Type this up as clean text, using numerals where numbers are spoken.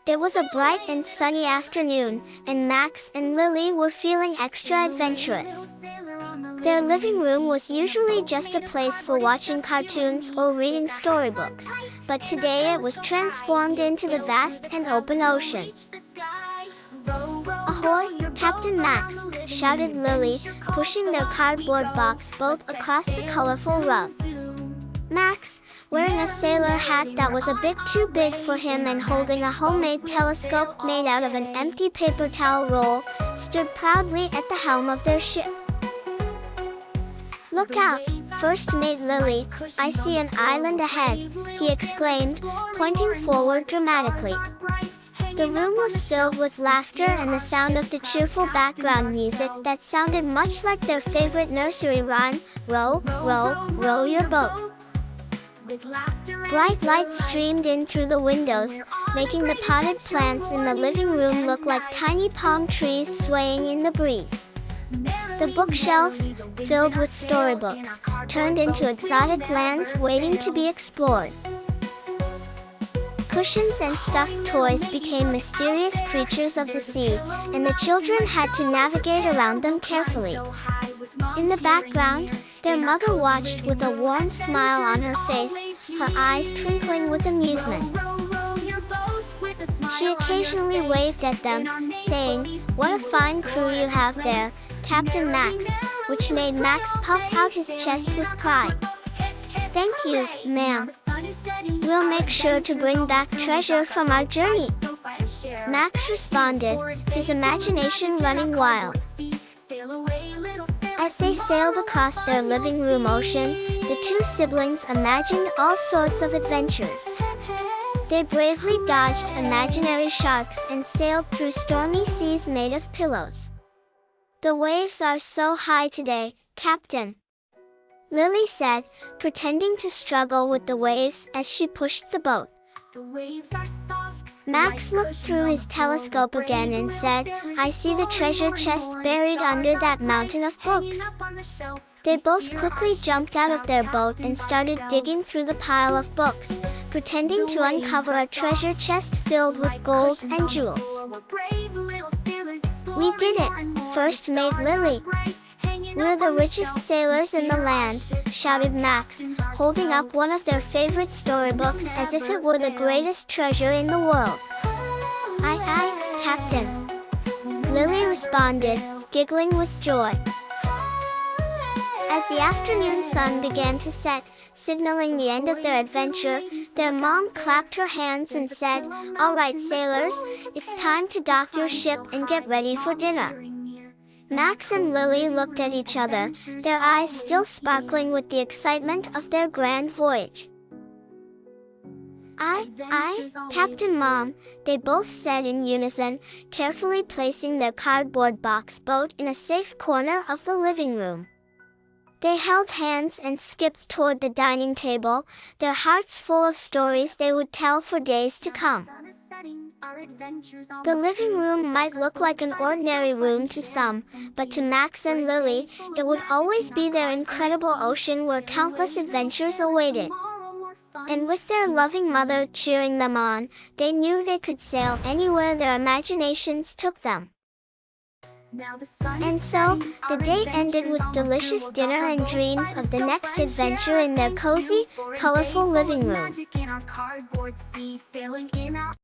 It was a bright and sunny afternoon, and Max and Lily were feeling extra adventurous. Their living room was usually just a place for watching cartoons or reading storybooks, but today it was transformed into the vast and open ocean. "Ahoy, Captain Max!" shouted Lily, pushing their cardboard box boat across the colorful rug. Max, wearing a sailor hat that was a bit too big for him and holding a homemade telescope made out of an empty paper towel roll, stood proudly at the helm of their ship. "Look out, First Mate Lily, I see an island ahead," he exclaimed, pointing forward dramatically. The room was filled with laughter and the sound of the cheerful background music that sounded much like their favorite nursery rhyme, "Row, row, row your boat." Bright lights streamed in through the windows, making the potted plants in the living room look like tiny palm trees swaying in the breeze. The bookshelves, filled with storybooks, turned into exotic lands waiting to be explored. Cushions and stuffed toys became mysterious creatures of the sea, and the children had to navigate around them carefully. In the background, their mother watched with a warm smile on her face, her eyes twinkling with amusement. She occasionally waved at them, saying, "What a fine crew you have there, Captain Max," which made Max puff out his chest with pride. "Thank you, ma'am. We'll make sure to bring back treasure from our journey," Max responded, his imagination running wild. As they sailed across their living room ocean, the two siblings imagined all sorts of adventures. They bravely dodged imaginary sharks and sailed through stormy seas made of pillows. "The waves are so high today, Captain," Lily said, pretending to struggle with the waves as she pushed the boat. Max looked through his telescope again and said, "I see the treasure chest buried under that mountain of books." They both quickly jumped out of their boat and started digging through the pile of books, pretending to uncover a treasure chest filled with gold and jewels. "We did it, First Mate Lily. We're the richest sailors in the land," shouted Max, holding up one of their favorite storybooks as if it were the greatest treasure in the world. "Aye, aye, Captain," Lily responded, giggling with joy. As the afternoon sun began to set, signaling the end of their adventure, their mom clapped her hands and said, "All right, sailors, it's time to dock your ship and get ready for dinner." Max and Lily looked at each other, their eyes still sparkling with the excitement of their grand voyage. Aye, Captain Mom," they both said in unison, carefully placing their cardboard box boat in a safe corner of the living room. They held hands and skipped toward the dining table, their hearts full of stories they would tell for days to come. The living room might look like an ordinary room to some, but to Max and Lily, it would always be their incredible ocean where countless adventures awaited. And with their loving mother cheering them on, they knew they could sail anywhere their imaginations took them. And so, the day ended with delicious dinner and dreams of the next adventure in their cozy, colorful living room.